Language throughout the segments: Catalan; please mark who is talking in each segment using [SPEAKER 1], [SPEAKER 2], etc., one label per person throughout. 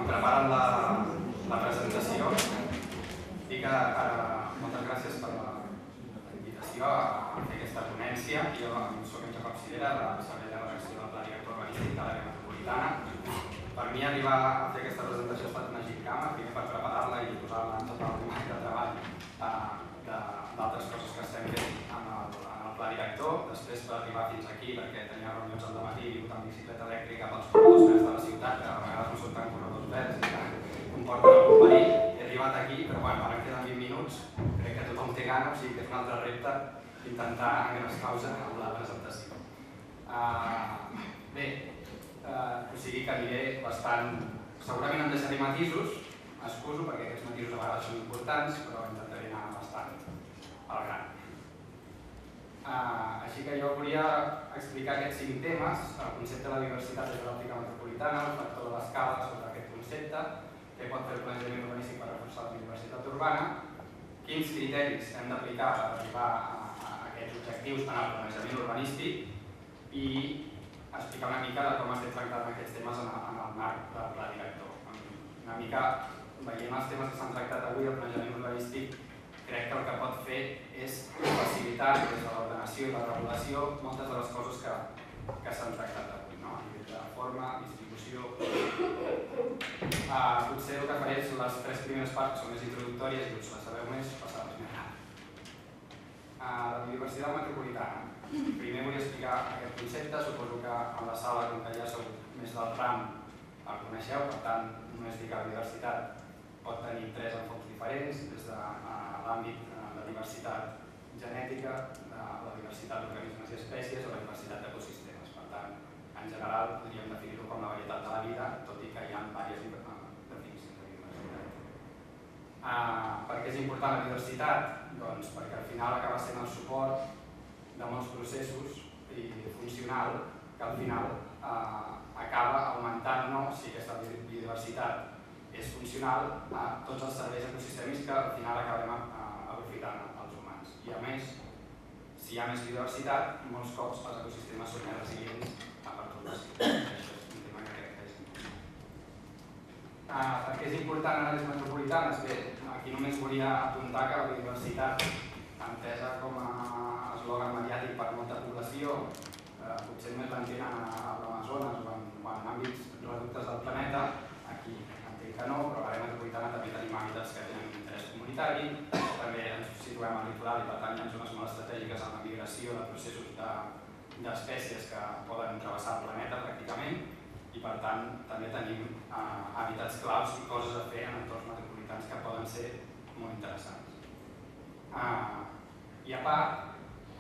[SPEAKER 1] em preparen la presentació. Dic moltes gràcies per la invitació a fer aquesta ponència. Jo soc en Jacob Cirera, del Servei de Redacció del Pla Director Urbanístic de l'Àrea Metropolitana. Per mi arribar a fer aquesta presentació ha estat una gimcana, primer per preparar-la i posar-la en tot el marc de treball d'altres coses que estem fent en el Pla Director, després per arribar fins aquí perquè tenia reunions al dematí i votar en bicicleta elèctrica pels corredors verds de la ciutat, que a vegades no són tan corredors verds i que comporten algun perill. He arribat aquí, però ara em queden 20 minuts, crec que tothom té gana, o sigui que és un altre repte intentar engrescar-vos amb la presentació. Bé, o sigui que diré bastant... Segurament em deixaré matisos, excuso perquè aquests matisos a vegades són importants, però intentaré anar bastant al gran. Així que jo volia explicar aquests 5 temes, el concepte de la diversitat des de l'òptica metropolitana, el factor de l'escala sobre aquest concepte, què pot fer el planejament urbanístic per reforçar la diversitat urbana, quins criteris hem d'aplicar per arribar a aquests objectius en el planejament urbanístic i explicar una mica de com estem tractant aquests temes en el marc del pla director. Una mica veient els temes que s'han tractat avui al planejament urbanístic, crec que el que pot fer és facilitar des de l'ordenació i la regulació moltes de les coses que s'han tractat avui, a nivell de forma, distribució. Potser el que faré és les 3 primeres parts que són més introductòries i us les sabeu més, passar-les més ràpid. La biodiversitat metropolitana. Primer vull explicar aquest concepte, suposo que a la sala, com que ja sou més del ram, el coneixeu, per tant, només dir que la biodiversitat pot tenir 3 enfocs diferents, des de l'àmbit de diversitat genètica, de la diversitat d'organismes i espècies o la diversitat d'ecosistemes. Per tant, en general, podríem definir-ho com la varietat de la vida, tot i que hi ha diverses definicions de biodiversitat. Per què és important la diversitat? Doncs perquè al final acaba sent el suport de molts processos i funcional que al final acaba augmentant, si aquesta biodiversitat és funcional, a tots els serveis ecosistèmics que al final acabem aprofitant els humans. I a més, si hi ha més biodiversitat, molts cops els ecosistemes són més resilients a pertorbació. Això és un tema que crec que és important. Per què és important en àrees metropolitanes? Bé, aquí només volia apuntar que la biodiversitat, entesa com a eslògan mediàtic per molta població, potser només l'entenen a l'Amazones o en àmbits reductes del planeta. Aquí entenc que no, però a l'àrea metropolitana també tenim hàbitats que tenen un interès comunitari, també ens situem al litoral i per tant hi ha zones molt estratègiques en la migració de processos d'espècies que poden travessar el planeta pràcticament i per tant també tenim hàbitats claus i coses a fer en entorns metropolitans que poden ser molt interessants. I a part,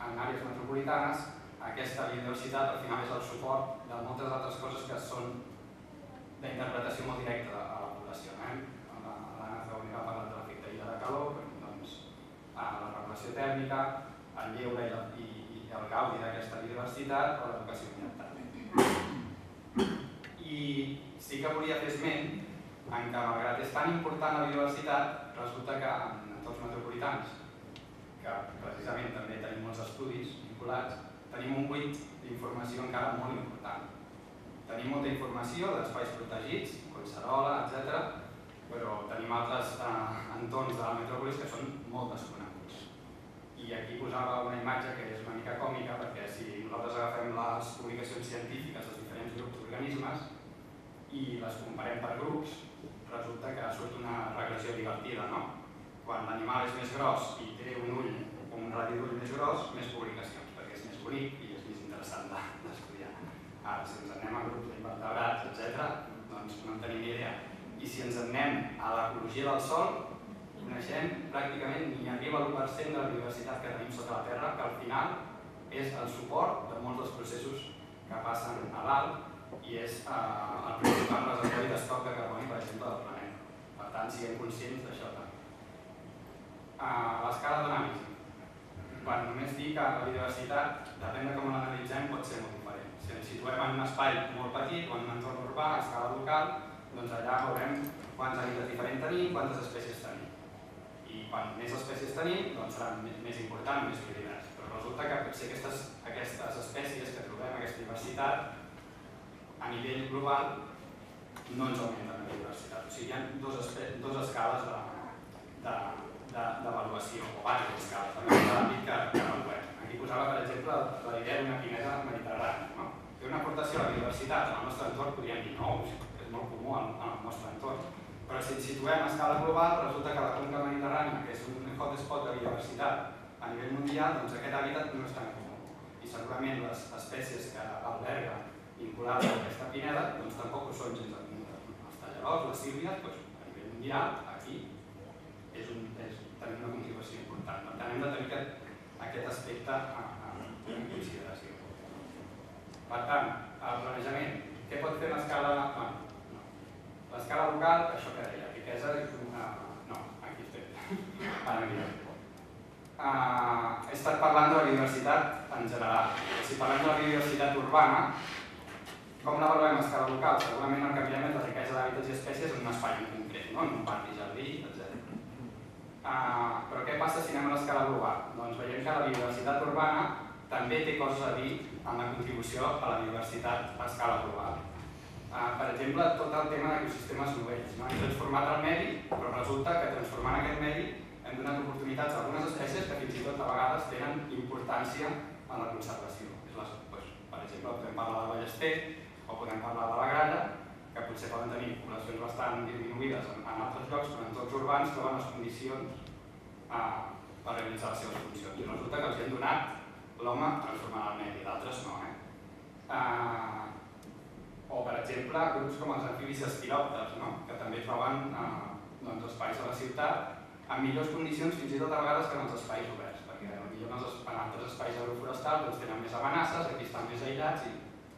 [SPEAKER 1] en àrees metropolitanes, aquesta biodiversitat al final és el suport de moltes altres coses que són d'interpretació molt directa a la població. L'Anna Zaunera ha parlat de l'efecte illa de calor, la regulació tèrmica, el lleure i el gaudi d'aquesta biodiversitat o l'educació ambiental. I sí que volia fer esment en que, malgrat és tan important la biodiversitat, resulta que en entorns metropolitans, que precisament també tenim molts estudis vinculats, tenim un buit d'informació encara molt important. Tenim molta informació d'espais protegits, Collserola, etc., però tenim altres entorns de la metròpolis que són molt desconeguts. I aquí posava una imatge que és una mica còmica, perquè si nosaltres agafem les publicacions científiques dels diferents grups d'organismes i les comparem per grups, resulta que surt una regressió divertida, no? Quan l'animal és més gros i té un ull o un radi d'ull més gros, més publicacions, perquè és més bonic i és més interessant d'estudiar. Ara, si ens anem a grups d'invertebrats, etc., doncs no en tenim ni idea. I si ens anem a l'ecologia del sòl, coneixem pràcticament ni arriba l'1% de la biodiversitat que tenim sota la Terra, que al final és el suport de molts dels processos que passen a dalt i és el principal reservori d'estoc de carboni, per exemple, del planeta. Per tant, siguem conscients d'això també. L'escala d'anàlisi. Quan només dic que la biodiversitat, depèn de com l'analitzem, pot ser molt diferent. Si ens situem en un espai molt petit o en un entorn urbà, a escala local, doncs allà veurem quants hàbitats diferents tenim, quantes espècies tenim. I quan més espècies tenim, doncs serà més important, més biodivers. Però resulta que potser aquestes espècies que trobem, aquesta diversitat, a nivell global, no ens augmenten la biodiversitat. O sigui, hi ha dues escales d'avaluació, o diverses escales, també de l'àmbit que avaluem. Aquí posava, per exemple, la idea d'una pineda mediterrània. Té una aportació a la biodiversitat en el nostre entorn, podríem dir no, és molt comú en el nostre entorn. Però si ens situem a escala global, resulta que la conca mediterrània, que és un hotspot de biodiversitat a nivell mundial, doncs aquest hàbitat no és tan comú. I segurament les espècies que alberga vinculades a aquesta pineda doncs tampoc ho són gens comunes. Els tallerols, les sílvies, a nivell mundial, aquí tenim una contribució important. Per tant, hem de tenir aquest aspecte en consideració. Per tant, el planejament, què pot fer l'escala? L'escala local, això que deia, riquesa... No, aquí estem. He estat parlant de la biodiversitat en general. Si parlem de la biodiversitat urbana, com l'avaluem a escala local? Segurament el que mirem és la riquesa d'hàbitats i espècies en un espai en concret, en un pati, jardí, etc. Però què passa si anem a l'escala global? Doncs veiem que la biodiversitat urbana també té coses a dir en la contribució a la biodiversitat a escala global. Per exemple, tot el tema d'ecosistemes novells. Hem transformat el medi, però resulta que transformant aquest medi hem donat oportunitats a algunes espècies que fins i tot a vegades tenen importància en la conservació. Per exemple, podem parlar del ballester o podem parlar de la gralla, que potser poden tenir poblacions bastant disminuïdes en altres llocs, però en entorns urbans troben les condicions per realitzar les seves funcions. I resulta que els hi han donat l'home transformant el medi, d'altres no. O, per exemple, grups com els amfibis esquiròpters, que també troben espais a la ciutat en millors condicions fins i tot a vegades que en els espais oberts, perquè potser en altres espais agroforestals tenen més amenaces, aquí estan més aïllats i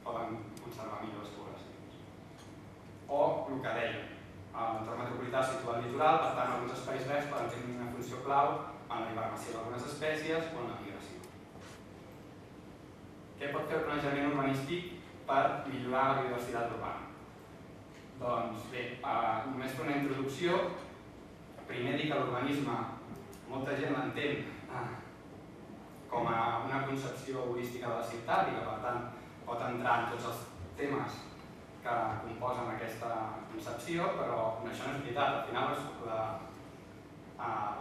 [SPEAKER 1] poden conservar millor les poblacions. O el que dèiem, l'entorn metropolità situa al litoral, per tant alguns espais verds poden tenir una funció clau en la hibernació d'algunes espècies o en la migració. Què pot fer el planejament urbanístic per millorar la biodiversitat urbana? Doncs bé, només fer una introducció. Primer dir que l'urbanisme, molta gent l'entén com a una concepció holística de la ciutat i que per tant pot entrar en tots els temes que composen aquesta concepció, però això no és veritat. Al final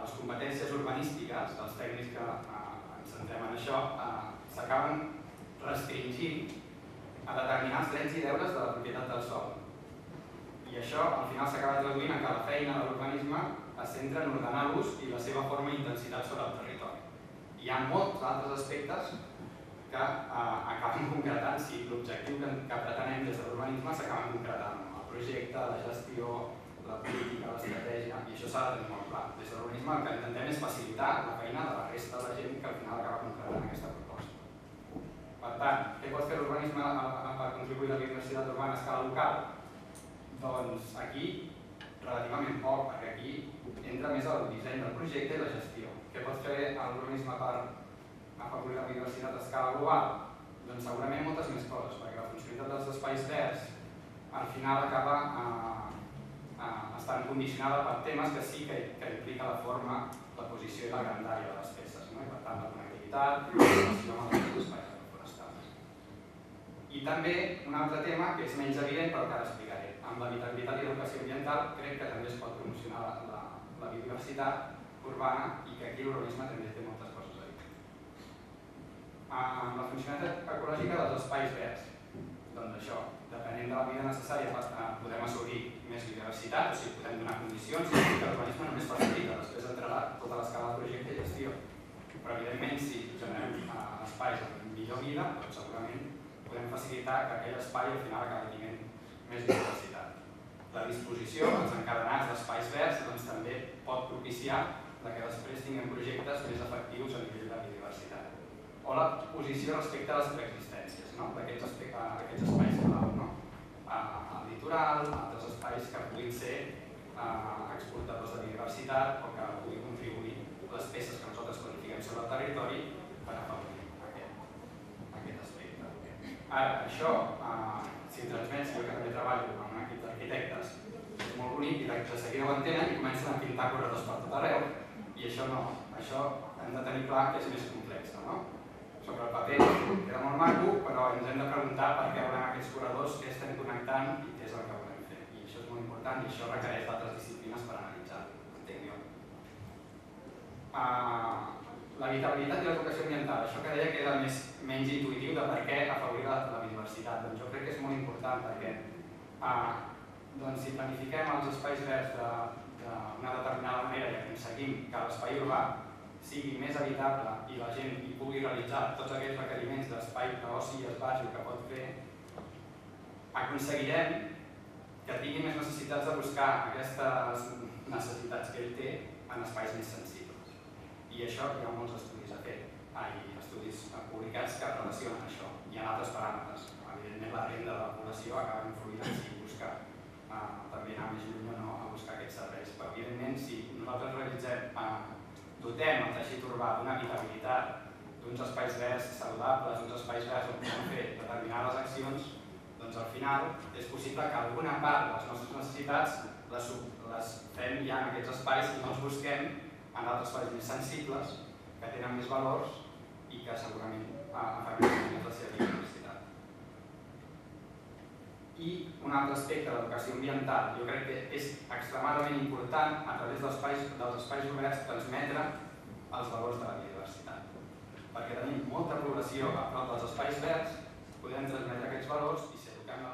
[SPEAKER 1] les competències urbanístiques dels tècnics que ens centrem en això s'acaben restringint a determinats drets i deures de la propietat del sòl. I això al final s'acaba traduint en que la feina de l'urbanisme es centra en ordenar l'ús i la seva forma i intensitat sobre el territori. Hi ha molts altres aspectes que acaben concretant si l'objectiu que pretenem des de l'urbanisme s'acaben concretant. El projecte, la gestió, la política, l'estratègia, i això s'ha de tenir molt clar. Des de l'urbanisme el que intentem és facilitar la feina de la resta de la gent que al final acaba concretant aquesta proposta. Per tant, què pot fer l'urbanisme per contribuir a la biodiversitat urbana a escala local? Doncs aquí, relativament poc, perquè aquí entra més el disseny del projecte i la gestió. Què pot fer l'urbanisme per afavorir la biodiversitat a escala global? Doncs segurament moltes més coses, perquè la funcionalitat dels espais verds al final acaba estant condicionada per temes que sí que implica la forma, la posició i la grandària de les peces, i per tant la connectivitat i la relació amb els espais agroforestals. I també un altre tema que és menys evident però que ara explicaré. Amb l'habitabilitat i l'educació ambiental crec que també es pot promocionar la biodiversitat urbana i que aquí l'urbanisme també té moltes coses a dir. Amb la funcionalitat ecològica dels espais verds, doncs això, depenent de la mida necessària podem assolir més biodiversitat, o sigui, podem donar condicions i que l'urbanisme només facilita, després entrarà tota l'escala de projecte i gestió. Però evidentment si generem espais amb millor vida, doncs segurament podem facilitar que aquell espai al final acabi tenint més biodiversitat. La disposició, els encadenats d'espais verds, doncs també pot propiciar que després tinguem projectes més efectius a nivell de biodiversitat. O la posició respecte a les preexistències d'aquests espais clau. El litoral, altres espais que puguin ser exportadors de biodiversitat o que puguin contribuir les peces que nosaltres planifiquem sobre el territori per afavorir aquest aspecte. Ara, això, si transmets, jo que també treballo amb un equip d'arquitectes, és molt bonic i de seguida ho entenen i comencen a pintar corredors per tot arreu i això no, això hem de tenir clar que és més complex. Sobre el paper queda molt maco, però ens hem de preguntar per què volem aquests corredors, què estem connectant i què és el que volem fer. I molt important i això requereix d'altres disciplines per analitzar-ho, entenc jo. L'habitabilitat i l'educació ambiental, això que deia que era menys intuïtiu de per què afavorir la biodiversitat, doncs jo crec que és molt important perquè si planifiquem els espais verds d'una determinada manera i aconseguim que l'espai urbà sigui més habitable i la gent hi pugui realitzar tots aquests requeriments d'espai d'oci i esbarjo que pot fer, aconseguirem que tingui més necessitats de buscar aquestes necessitats que ell té en espais més sensibles. I això hi ha molts estudis a fer, estudis publicats que relacionen això. Hi ha altres paràmetres. Evidentment, la renda de la població acaba influint en si busca també anar més lluny o no a buscar aquests serveis. Però, evidentment, si nosaltres dotem el teixit urbà d'una habitabilitat, d'uns espais verds saludables, d'uns espais verds on podem fer determinades accions, doncs al final és possible que alguna part de les nostres necessitats les fem ja en aquests espais i no els busquem en altres espais més sensibles que tenen més valors i que segurament afecten més la seva biodiversitat. I un altre aspecte de l'educació ambiental, jo crec que és extremadament important a través dels espais oberts transmetre els valors de la biodiversitat. Perquè tenim molta població a prop dels espais verds, podem transmetre aquests valors i si eduquem